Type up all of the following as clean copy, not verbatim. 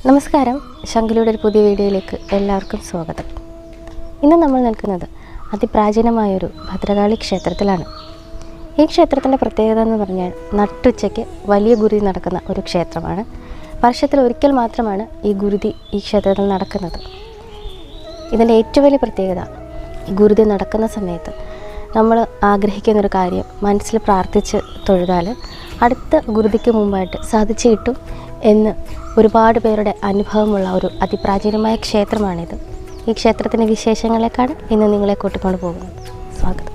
നമസ്കാരം, ശങ്കുലിയുടെ ഒരു പുതിയ വീഡിയോയിലേക്ക് എല്ലാവർക്കും സ്വാഗതം. ഇന്ന് നമ്മൾ നിൽക്കുന്നത് അതിപ്രാചീനമായൊരു ഭദ്രകാളി ക്ഷേത്രത്തിലാണ്. ഈ ക്ഷേത്രത്തിൻ്റെ പ്രത്യേകത എന്ന് പറഞ്ഞാൽ നട്ടുച്ചയ്ക്ക് വലിയ ഗുരുതി നടക്കുന്ന ഒരു ക്ഷേത്രമാണ്. വർഷത്തിൽ ഒരിക്കൽ മാത്രമാണ് ഈ ഗുരുതി ഈ ക്ഷേത്രത്തിൽ നടക്കുന്നത്. ഇതിൻ്റെ ഏറ്റവും വലിയ പ്രത്യേകത, ഈ ഗുരുതി നടക്കുന്ന സമയത്ത് നമ്മൾ ആഗ്രഹിക്കുന്നൊരു കാര്യം മനസ്സിൽ പ്രാർത്ഥിച്ച് തൊഴുതാൽ അടുത്ത ഗുരുതിക്ക് മുമ്പായിട്ട് സാധിച്ചു കിട്ടും എന്ന് ഒരുപാട് പേരുടെ അനുഭവമുള്ള ഒരു അതിപ്രാചീനമായ ക്ഷേത്രമാണിത്. ഈ ക്ഷേത്രത്തിൻ്റെ വിശേഷങ്ങളിലേക്കാണ് ഇന്ന് നിങ്ങളെ കൂട്ടിക്കൊണ്ട് പോകുന്നത്. സ്വാഗതം.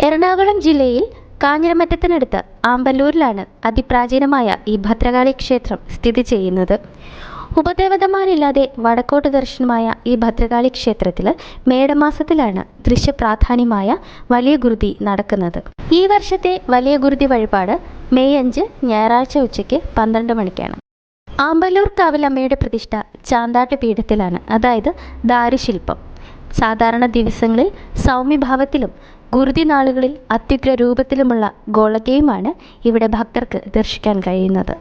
എറണാകുളം ജില്ലയിൽ കാഞ്ഞിരമറ്റത്തിനടുത്ത് ആമ്പല്ലൂരിലാണ് അതിപ്രാചീനമായ ഈ ഭദ്രകാളി ക്ഷേത്രം സ്ഥിതി ചെയ്യുന്നത്. ഉപദേവതമാരില്ലാതെ വടക്കോട്ട് ദർശനമായ ഈ ഭദ്രകാളി ക്ഷേത്രത്തിൽ മേടമാസത്തിലാണ് ദൃശ്യപ്രാധാന്യമായ വലിയ ഗുരുതി നടക്കുന്നത്. ഈ വർഷത്തെ വലിയ ഗുരുതി വഴിപാട് മെയ് 5 ഞായറാഴ്ച ഉച്ചയ്ക്ക് 12 മണിക്കാണ്. ആമ്പല്ലൂർ കാവിലമ്മയുടെ പ്രതിഷ്ഠ ചാന്താട്ട് പീഠത്തിലാണ്, അതായത് ദാരുശില്പം. സാധാരണ ദിവസങ്ങളിൽ സൗമ്യഭാവത്തിലും ഗുരുതി നാളുകളിൽ അത്യുഗ്ര രൂപത്തിലുമുള്ള ഗോളകയുമാണ് ഇവിടെ ഭക്തർക്ക് ദർശിക്കാൻ കഴിയുന്നത്.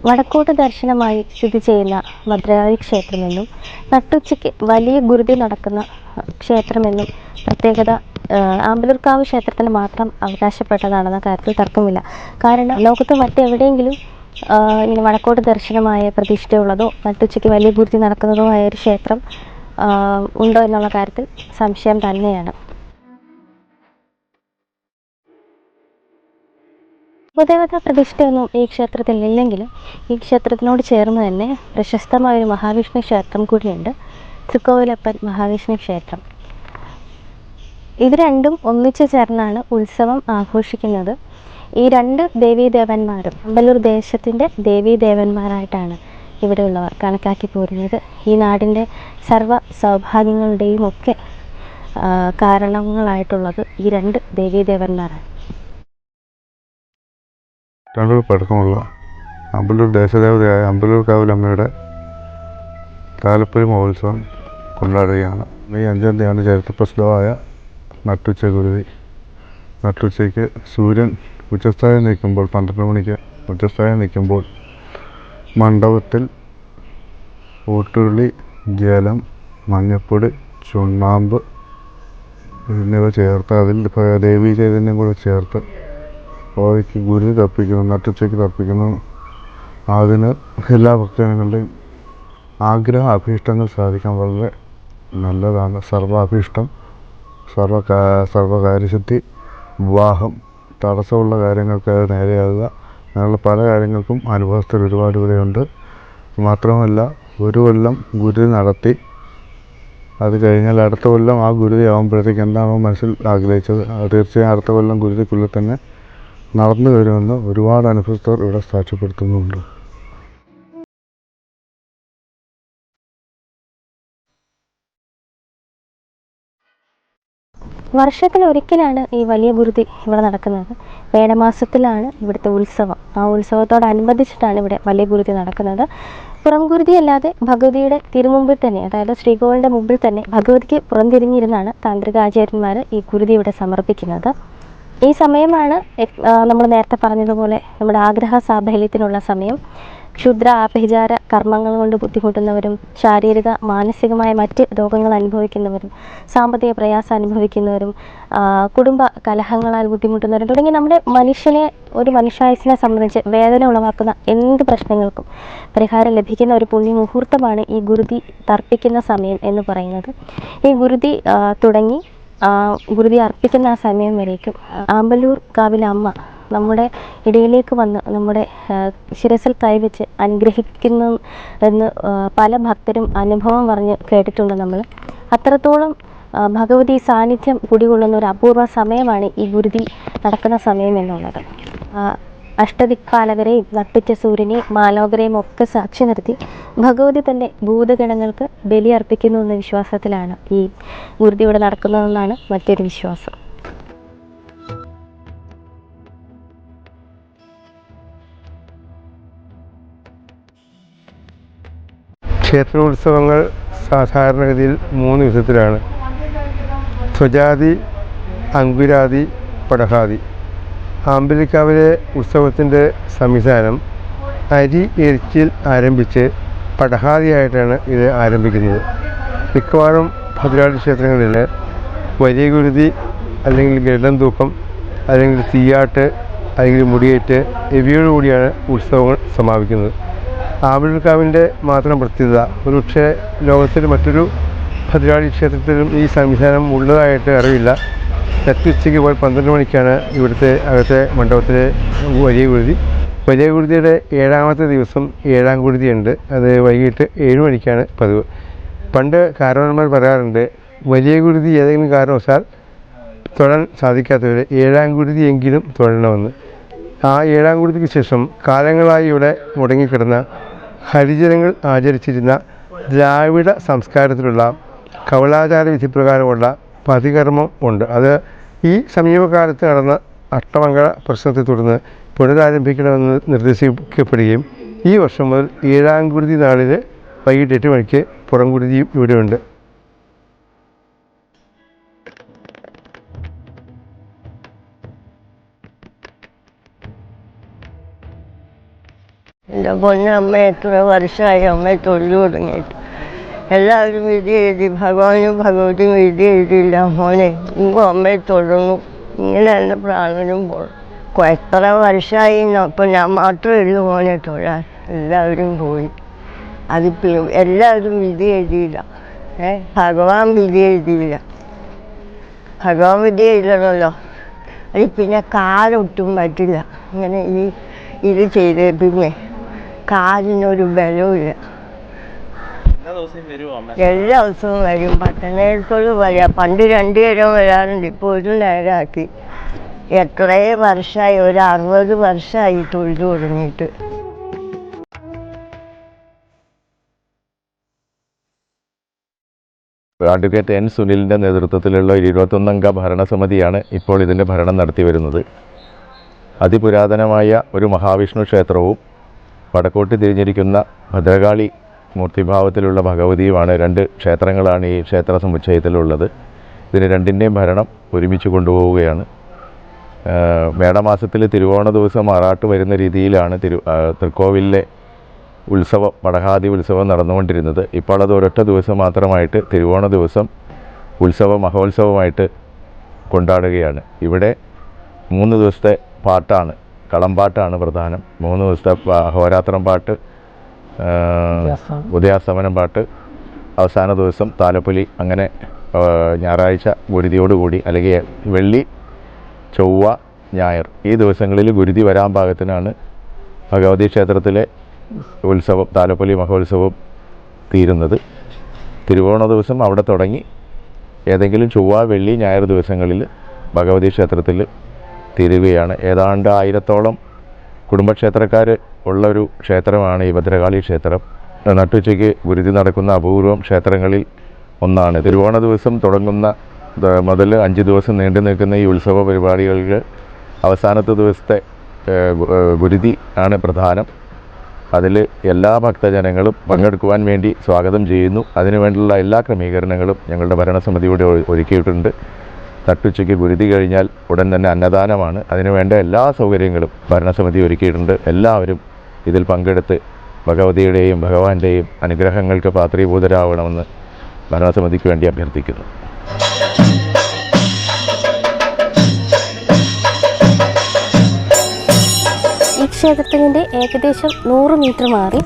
വടക്കോട്ട് ദർശനമായി സ്ഥിതി ചെയ്യുന്ന ഭദ്രകാളി ക്ഷേത്രമെന്നും നട്ടുച്ചയ്ക്ക് വലിയ ഗുരുതി നടക്കുന്ന ക്ഷേത്രമെന്നും പ്രത്യേകത ആമ്പലൂർക്കാവ് ക്ഷേത്രത്തിന് മാത്രം അവകാശപ്പെട്ടതാണെന്ന കാര്യത്തിൽ തർക്കമില്ല. കാരണം ലോകത്ത് മറ്റെവിടെയെങ്കിലും ഇങ്ങനെ വടക്കോട്ട് ദർശനമായ പ്രതിഷ്ഠയുള്ളതോ നട്ടുച്ചയ്ക്ക് വലിയ ഗുരുതി നടക്കുന്നതോ ആയ ഒരു ക്ഷേത്രം ഉണ്ടോ എന്നുള്ള കാര്യത്തിൽ സംശയം തന്നെയാണ്. ഉപദേവതാ പ്രതിഷ്ഠയൊന്നും ഈ ക്ഷേത്രത്തിൽ ഇല്ലെങ്കിലും ഈ ക്ഷേത്രത്തിനോട് ചേർന്ന് തന്നെ പ്രശസ്തമായൊരു മഹാവിഷ്ണു ക്ഷേത്രം കൂടിയുണ്ട്, തൃക്കോവിലപ്പൻ മഹാവിഷ്ണു ക്ഷേത്രം. ഇത് രണ്ടും ഒന്നിച്ചു ചേർന്നാണ് ഉത്സവം ആഘോഷിക്കുന്നത്. ഈ രണ്ട് ദേവീദേവന്മാരും ആമ്പല്ലൂർ ദേശത്തിൻ്റെ ദേവീദേവന്മാരായിട്ടാണ് ഇവിടെയുള്ളവർ കണക്കാക്കി പോരുന്നത്. ഈ നാടിൻ്റെ സർവ്വ സൗഭാഗ്യങ്ങളുടെയും ഒക്കെ കാരണങ്ങളായിട്ടുള്ളത് ഈ രണ്ട് ദേവീദേവന്മാരാണ്. പഴക്കമുള്ള ആമ്പല്ലൂർ ദേശദേവതയായ ആമ്പല്ലൂർ കാവിലമ്മയുടെ താലപ്പൊലി മഹോത്സവം കൊണ്ടാടുകയാണ്. മെയ് 5 തീയതിയാണ് ചരിത്രപ്രസിദ്ധമായ നട്ടുച്ച ഗുരുതി. നട്ടുച്ചയ്ക്ക് സൂര്യൻ ഉച്ചസ്ഥാനം നിൽക്കുമ്പോൾ 12 മണിക്ക് ഉച്ചസ്ഥാനം നിൽക്കുമ്പോൾ മണ്ഡപത്തിൽ ഊട്ടുരുളി, ജലം, മഞ്ഞപ്പൊടി, ചുണ്ണാമ്പ് എന്നിവ ചേർത്ത് അതിൽ ദേവീ ചൈതന്യം കൂടെ ചേർത്ത് അവയ്ക്ക് ഗുരുതി തർപ്പിക്കുന്നു, നട്ടുച്ചയ്ക്ക് തർപ്പിക്കുന്നു. അതിന് എല്ലാ ഭക്തജനങ്ങളുടെയും അഭീഷ്ടങ്ങൾ സാധിക്കാൻ വളരെ നല്ലതാണ്. സർവാഭീഷ്ടം, സർവകാര്യസിദ്ധി, വിവാഹം, തടസ്സമുള്ള കാര്യങ്ങൾക്ക് അത് നേരെയാകുക, അങ്ങനെയുള്ള പല കാര്യങ്ങൾക്കും അനുഭവസ്ഥർ ഒരുപാട് ഇവിടെയുണ്ട്. മാത്രമല്ല, ഒരു കൊല്ലം ഗുരുതി നടത്തി അത് കഴിഞ്ഞാൽ അടുത്ത കൊല്ലം ആ ഗുരുതി ആകുമ്പോഴത്തേക്ക് എന്താണോ മനസ്സിൽ ആഗ്രഹിച്ചത് അത് തീർച്ചയായും അടുത്ത കൊല്ലം ഗുരുതിക്കുള്ളിൽ തന്നെ നടന്നു വരുമെന്ന് ഒരുപാട് അനുഭവസ്ഥർ ഇവിടെ സാക്ഷ്യപ്പെടുത്തുന്നുണ്ട്. വർഷത്തിൽ ഒരിക്കലാണ് ഈ വലിയ ഗുരുതി ഇവിടെ നടക്കുന്നത്. മേടമാസത്തിലാണ് ഇവിടുത്തെ ഉത്സവം. ആ ഉത്സവത്തോടനുബന്ധിച്ചിട്ടാണ് ഇവിടെ വലിയ ഗുരുതി നടക്കുന്നത്. പുറം ഗുരുതി അല്ലാതെ ഭഗവതിയുടെ തിരുമുമ്പിൽ തന്നെ, അതായത് ശ്രീകോവിലിൻ്റെ മുമ്പിൽ തന്നെ ഭഗവതിക്ക് പുറംതിരിഞ്ഞിരുന്നാണ് താന്ത്രികാചാര്യന്മാർ ഈ ഗുരുതി ഇവിടെ സമർപ്പിക്കുന്നത്. ഈ സമയമാണ് നമ്മൾ നേരത്തെ പറഞ്ഞതുപോലെ നമ്മുടെ ആഗ്രഹ സാഫല്യത്തിനുള്ള സമയം. ക്ഷുദ്ര ആഭിചാര കർമ്മങ്ങൾ കൊണ്ട് ബുദ്ധിമുട്ടുന്നവരും ശാരീരിക മാനസികമായ മറ്റ് രോഗങ്ങൾ അനുഭവിക്കുന്നവരും സാമ്പത്തിക പ്രയാസം അനുഭവിക്കുന്നവരും കുടുംബ കലഹങ്ങളാൽ ബുദ്ധിമുട്ടുന്നവരും തുടങ്ങി നമ്മുടെ ഒരു മനുഷ്യായുസിനെ സംബന്ധിച്ച് വേദന ഉളവാക്കുന്ന എന്ത് പ്രശ്നങ്ങൾക്കും പരിഹാരം ലഭിക്കുന്ന ഒരു പുണ്യമുഹൂർത്തമാണ് ഈ ഗുരുതി തർപ്പിക്കുന്ന സമയം എന്ന് പറയുന്നത്. ഈ ഗുരുതി തുടങ്ങി ഗുരുതി അർപ്പിക്കുന്ന ആ സമയം വരേക്കും ആമ്പല്ലൂർ കാവിലെ അമ്മ നമ്മുടെ ഇടയിലേക്ക് വന്ന് നമ്മുടെ ശിരസിൽ കൈവച്ച് അനുഗ്രഹിക്കുന്നു എന്ന് പല ഭക്തരും അനുഭവം പറഞ്ഞ് കേട്ടിട്ടുണ്ട് നമ്മൾ. അത്രത്തോളം ഭഗവതി സാന്നിധ്യം കുടികൊള്ളുന്ന ഒരു അപൂർവ സമയമാണ് ഈ ഗുരുതി നടക്കുന്ന സമയം എന്നുള്ളത്. അഷ്ടദിക്പാലകരെയും നട്ടുച്ച സൂര്യനെയും മാലോകരെയും ഒക്കെ സാക്ഷി നിർത്തി ഭഗവതി തൻ്റെ ഭൂതഗണങ്ങൾക്ക് ബലി അർപ്പിക്കുന്നു എന്ന വിശ്വാസത്തിലാണ് ഈ ഗുരുതി ഇവിടെ നടക്കുന്നതെന്നാണ് മറ്റൊരു വിശ്വാസം. ക്ഷേത്രോത്സവങ്ങൾ സാധാരണഗതിയിൽ 3 വിധത്തിലാണ്: സ്വജാതി, അങ്കുരാതി, പടഹാതി. ആമ്പലിക്കാവിലെ ഉത്സവത്തിൻ്റെ സംവിധാനം അരി എരിച്ചിൽ ആരംഭിച്ച് പടഹാതിയായിട്ടാണ് ഇത് ആരംഭിക്കുന്നത്. മിക്കവാറും ഭദ്രകാളി ക്ഷേത്രങ്ങളിൽ വലിയ ഗുരുതി, അല്ലെങ്കിൽ ഗരുഡൻ തൂക്കം, അല്ലെങ്കിൽ തീയാട്ട്, അല്ലെങ്കിൽ മുടിയേറ്റ് ഇവയോടുകൂടിയാണ് ഉത്സവങ്ങൾ സമാപിക്കുന്നത്. ആമ്പലിക്കാവിൻ്റെ മാത്രം പ്രത്യേകത, ഒരുപക്ഷെ ലോകത്തിൽ മറ്റൊരു ഭദ്രകാളി ക്ഷേത്രത്തിലും ഈ സംവിധാനം ഉള്ളതായിട്ട് അറിവില്ല. നട്ടുച്ചയ്ക്ക് 12 മണിക്കാണ് ഇവിടുത്തെ അകത്തെ മണ്ഡപത്തിലെ വലിയ ഗുരുതി. വലിയ ഗുരുതിയുടെ 7ാമത്തെ ദിവസം 7ാം ഗുരുതിയുണ്ട്. അത് വൈകിട്ട് 7 മണിക്കാണ് പതിവ്. പണ്ട് കാരണവന്മാർ പറയാറുണ്ട്, വലിയ ഗുരുതി ഏതെങ്കിലും കാരണവശാൽ തൊഴാൻ സാധിക്കാത്തവർ 7ാം ഗുരുതിയെങ്കിലും തൊഴണമെന്ന്. ആ 7ാം ഗുരുതിക്ക് ശേഷം കാലങ്ങളായി ഇവിടെ മുടങ്ങിക്കിടന്ന ഹരിജനങ്ങൾ ആചരിച്ചിരുന്ന ദ്രാവിഡ സംസ്കാരത്തിലുള്ള കവളാചാര വിധിപ്രകാരമുള്ള പതികർമ്മം ഉണ്ട്. അത് ഈ സമീപകാലത്ത് നടന്ന അഷ്ടമംഗള പ്രശ്നത്തെ തുടർന്ന് പുനരാരംഭിക്കണമെന്ന് നിർദ്ദേശിക്കപ്പെടുകയും ഈ വർഷം മുതൽ 7ാം ഗുരുതി നാളിൽ വൈകിട്ട് 8 മണിക്ക് പുറം ഗുരുതിയും ഇവിടെയുണ്ട്. എൻ്റെ പൊന്നമ്മ എത്ര വർഷമായി അമ്മ തൊഴിൽ തുടങ്ങിയിട്ട്. എല്ലാവരും വിധി എഴുതി, ഭഗവാനും ഭഗവതിയും വിധി എഴുതിയില്ല മോനെ, ഇന്നും അമ്മയെ തൊഴുന്നു, ഇങ്ങനെ തന്നെ പ്രാണനും പോകും. എത്ര വർഷമായി, അപ്പം ഞാൻ മാത്രമേ ഉള്ളൂ മോനെ തൊഴാൻ. എല്ലാവരും പോയി. അതിപ്പോൾ എല്ലാവരും വിധി എഴുതിയില്ല. ഭഗവാൻ വിധി എഴുതിയില്ല. ഭഗവാൻ വിധി എഴുതണമല്ലോ. അത് പിന്നെ കാലൊട്ടും പറ്റില്ല. ഇങ്ങനെ ഇത് ചെയ്തേ പിന്നെ കാലിനൊരു ബലവുമില്ല. എല്ലാ ദിവസവും വരും. 10 നേരത്തോട് വരാം. പണ്ട് 2 നേരം വരാറുണ്ട്, ഇപ്പോൾ 1 നേരമാക്കി. എത്രയോ വർഷമായി, ഒരു 60 വർഷമായി തൊഴിൽ തുടങ്ങിയിട്ട്. അഡ്വക്കേറ്റ് എൻ സുനിലിൻ്റെ നേതൃത്വത്തിലുള്ള 21 അംഗ ഭരണസമിതിയാണ് ഇപ്പോൾ ഇതിൻ്റെ ഭരണം നടത്തി വരുന്നത്. അതിപുരാതനമായ ഒരു മഹാവിഷ്ണു ക്ഷേത്രവും വടക്കോട്ട് തിരിഞ്ഞിരിക്കുന്ന ഭദ്രകാളി മൂർത്തിഭാവത്തിലുള്ള ഭഗവതിയുമാണ്. 2 ക്ഷേത്രങ്ങളാണ് ഈ ക്ഷേത്ര സമുച്ചയത്തിലുള്ളത്. ഇതിന് 2ൻ്റെയും ഭരണം ഒരുമിച്ച് കൊണ്ടുപോവുകയാണ്. മേടമാസത്തിൽ തിരുവോണ ദിവസം ആറാട്ട് വരുന്ന രീതിയിലാണ് തൃക്കോവിലിലെ ഉത്സവം, പടഹാതി ഉത്സവം നടന്നുകൊണ്ടിരുന്നത്. ഇപ്പോൾ അത് ഒരൊറ്റ ദിവസം മാത്രമായിട്ട് തിരുവോണ ദിവസം മഹോത്സവമായിട്ട് കൊണ്ടാടുകയാണ്. ഇവിടെ 3 ദിവസത്തെ പാട്ടാണ്, കളംപാട്ടാണ് പ്രധാനം. 3 ദിവസത്തെ ഹോരാത്രം പാട്ട്, ഉദയാസ്തമനം പാട്ട്, അവസാന ദിവസം താലപ്പൊലി. അങ്ങനെ ഞായറാഴ്ച ഗുരുതിയോടുകൂടി, അല്ലെങ്കിൽ വെള്ളി, ചൊവ്വ, ഞായർ ഈ ദിവസങ്ങളിൽ ഗുരുതി വരാൻ പാകത്തിനാണ് ഭഗവതി ക്ഷേത്രത്തിലെ ഉത്സവം, താലപ്പൊലി മഹോത്സവം തീരുന്നത്. തിരുവോണ ദിവസം അവിടെ തുടങ്ങി ഏതെങ്കിലും ചൊവ്വ, വെള്ളി, ഞായർ ദിവസങ്ങളിൽ ഭഗവതി ക്ഷേത്രത്തിൽ തീരുകയാണ്. ഏതാണ്ട് 1000-ഓളം കുടുംബക്ഷേത്രക്കാർ ഉള്ളൊരു ക്ഷേത്രമാണ് ഈ ഭദ്രകാളി ക്ഷേത്രം. നട്ടുച്ചയ്ക്ക് ഗുരുതി നടക്കുന്ന അപൂർവം ക്ഷേത്രങ്ങളിൽ ഒന്നാണ്. തിരുവോണ ദിവസം തുടങ്ങുന്ന മുതൽ 5 ദിവസം നീണ്ടു നിൽക്കുന്ന ഈ ഉത്സവ പരിപാടികൾക്ക് അവസാനത്തെ ദിവസത്തെ ഗുരുതി ആണ് പ്രധാനം. അതിൽ എല്ലാ ഭക്തജനങ്ങളും പങ്കെടുക്കുവാൻ വേണ്ടി സ്വാഗതം ചെയ്യുന്നു. അതിനുവേണ്ടിയുള്ള എല്ലാ ക്രമീകരണങ്ങളും ഞങ്ങളുടെ ഭരണസമിതിയുടെ ഒരുക്കിയിട്ടുണ്ട്. നട്ടുച്ചയ്ക്ക് ഗുരുതി കഴിഞ്ഞാൽ ഉടൻ തന്നെ അന്നദാനമാണ്. അതിനുവേണ്ട എല്ലാ സൗകര്യങ്ങളും ഭരണസമിതി ഒരുക്കിയിട്ടുണ്ട്. എല്ലാവരും ഇതിൽ പങ്കെടുത്ത് ഭഗവതിയുടെയും ഭഗവാന്റെയും അനുഗ്രഹങ്ങൾക്ക് പാത്രീഭൂതരാവണമെന്ന് ഭരണസമിതിക്ക് വേണ്ടി അഭ്യർത്ഥിക്കുന്നു. ഈ ക്ഷേത്രത്തിൻ്റെ ഏകദേശം 100 മീറ്റർ മാറി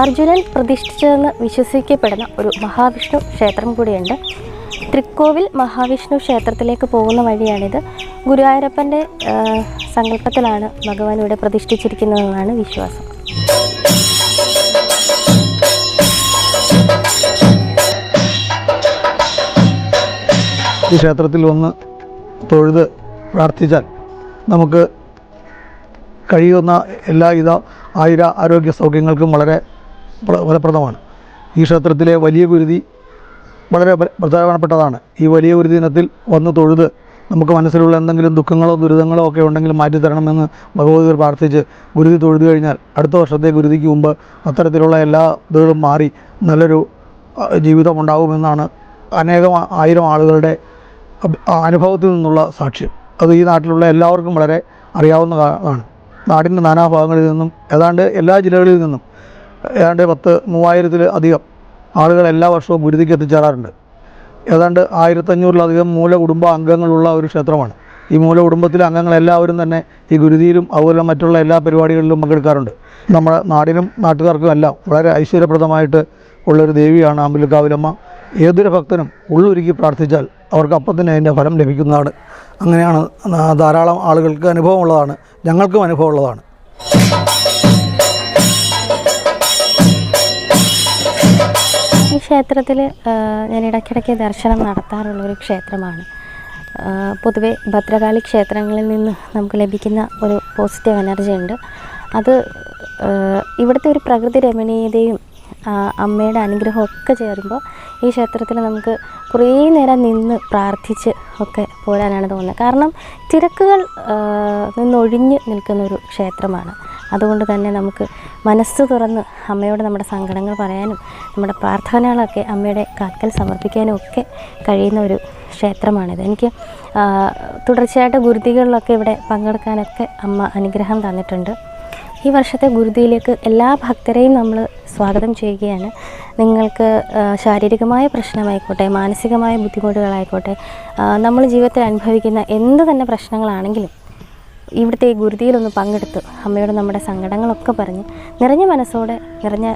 അർജുനൻ പ്രതിഷ്ഠിച്ചതെന്ന് വിശ്വസിക്കപ്പെടുന്ന ഒരു മഹാവിഷ്ണു ക്ഷേത്രം കൂടിയുണ്ട്. തൃക്കോവിൽ മഹാവിഷ്ണു ക്ഷേത്രത്തിലേക്ക് പോകുന്ന വഴിയാണിത്. ഗുരുവായൂരപ്പൻ്റെ സങ്കല്പത്തിലാണ് ഭഗവാൻ ഇവിടെ പ്രതിഷ്ഠിച്ചിരിക്കുന്നതെന്നാണ് വിശ്വാസം. ഈ ക്ഷേത്രത്തിൽ വന്ന് തൊഴുത് പ്രാർത്ഥിച്ചാൽ നമുക്ക് കഴിയുന്ന എല്ലാവിധ ആരോഗ്യ സൗഖ്യങ്ങൾക്കും വളരെ ഫലപ്രദമാണ്. ഈ ക്ഷേത്രത്തിലെ വലിയ ഗുരുതി വളരെ പ്രധാനപ്പെട്ടതാണ്. ഈ വലിയ ഗുരുതി ദിനത്തിൽ വന്ന് തൊഴുത് നമുക്ക് മനസ്സിലുള്ള എന്തെങ്കിലും ദുഃഖങ്ങളോ ദുരിതങ്ങളോ ഒക്കെ ഉണ്ടെങ്കിൽ മാറ്റിത്തരണമെന്ന് ഭഗവതിയോട് പ്രാർത്ഥിച്ച് ഗുരുതി തൊഴുതു കഴിഞ്ഞാൽ അടുത്ത വർഷത്തെ ഗുരുതിക്ക് മുമ്പ് അത്തരത്തിലുള്ള എല്ലാ ഇതുകളും മാറി നല്ലൊരു ജീവിതം ഉണ്ടാകുമെന്നാണ് ആയിരം ആളുകളുടെ അനുഭവത്തിൽ നിന്നുള്ള സാക്ഷ്യം. അത് ഈ നാട്ടിലുള്ള എല്ലാവർക്കും വളരെ അറിയാവുന്നതാണ്. നാടിൻ്റെ നാനാഭാഗങ്ങളിൽ നിന്നും ഏതാണ്ട് എല്ലാ ജില്ലകളിൽ നിന്നും ഏതാണ്ട് 3000-ൽ-അധികം ആളുകൾ എല്ലാ വർഷവും ഗുരുതിക്ക് എത്തിച്ചേരാറുണ്ട്. ഏതാണ്ട് 1500-ലധികം മൂലകുടുംബ അംഗങ്ങളുള്ള ഒരു ക്ഷേത്രമാണ്. ഈ മൂലകുടുംബത്തിലെ അംഗങ്ങളെല്ലാവരും തന്നെ ഈ ഗുരുതിയിലും അതുപോലെ മറ്റുള്ള എല്ലാ പരിപാടികളിലും പങ്കെടുക്കാറുണ്ട്. നമ്മുടെ നാടിനും നാട്ടുകാർക്കും എല്ലാം വളരെ ഐശ്വര്യപ്രദമായിട്ട് ഉള്ളൊരു ദേവിയാണ് അമ്പലക്കാവിലമ്മ. ഏതൊരു ഭക്തനും ഉള്ളൊരുക്കി പ്രാർത്ഥിച്ചാൽ അവർക്ക് അപ്പം തന്നെ അതിൻ്റെ ഫലം ലഭിക്കുന്നതാണ്. അങ്ങനെയാണ് ധാരാളം ആളുകൾക്ക് അനുഭവമുള്ളതാണ്, ഞങ്ങൾക്കും അനുഭവമുള്ളതാണ്. ഈ ക്ഷേത്രത്തിൽ ഞാൻ ഇടയ്ക്കിടയ്ക്ക് ദർശനം നടത്താറുള്ളൊരു ക്ഷേത്രമാണ്. പൊതുവെ ഭദ്രകാളി ക്ഷേത്രങ്ങളിൽ നിന്ന് നമുക്ക് ലഭിക്കുന്ന ഒരു പോസിറ്റീവ് എനർജി ഉണ്ട്. അത് ഇവിടുത്തെ ഒരു പ്രകൃതി രമണീയതയും അമ്മയുടെ അനുഗ്രഹമൊക്കെ ചേരുമ്പോൾ ഈ ക്ഷേത്രത്തിൽ നമുക്ക് കുറേ നേരം നിന്ന് പ്രാർത്ഥിച്ച് ഒക്കെ പോരാനാണ് തോന്നുന്നത്. കാരണം തിരക്കുകൾ നിന്നൊഴിഞ്ഞ് നിൽക്കുന്നൊരു ക്ഷേത്രമാണ്. അതുകൊണ്ട് തന്നെ നമുക്ക് മനസ്സ് തുറന്ന് അമ്മയോട് നമ്മുടെ സങ്കടങ്ങൾ പറയാനും നമ്മുടെ പ്രാർത്ഥനകളൊക്കെ അമ്മയുടെ കാൽക്കൽ സമർപ്പിക്കാനും ഒക്കെ കഴിയുന്ന ഒരു ക്ഷേത്രമാണിത്. എനിക്ക് തുടർച്ചയായിട്ട് ഗുരുതികളിലൊക്കെ ഇവിടെ പങ്കെടുക്കാനൊക്കെ അമ്മ അനുഗ്രഹം തന്നിട്ടുണ്ട്. ഈ വർഷത്തെ ഗുരുതിയിലേക്ക് എല്ലാ ഭക്തരെയും നമ്മൾ സ്വാഗതം ചെയ്യുകയാണ്. നിങ്ങൾക്ക് ശാരീരികമായ പ്രശ്നമായിക്കോട്ടെ, മാനസികമായ ബുദ്ധിമുട്ടുകളായിക്കോട്ടെ, നമ്മൾ ജീവിതത്തിൽ അനുഭവിക്കുന്ന എന്ത് തന്നെ പ്രശ്നങ്ങളാണെങ്കിലും ഇവിടുത്തെ ഈ ഗുരുതിയിലൊന്ന് പങ്കെടുത്ത് അമ്മയോട് നമ്മുടെ സങ്കടങ്ങളൊക്കെ പറഞ്ഞ് നിറഞ്ഞ മനസ്സോടെ നിറഞ്ഞ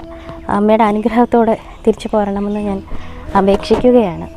അമ്മയുടെ അനുഗ്രഹത്തോടെ തിരിച്ചു പോരണമെന്ന് ഞാൻ അപേക്ഷിക്കുകയാണ്.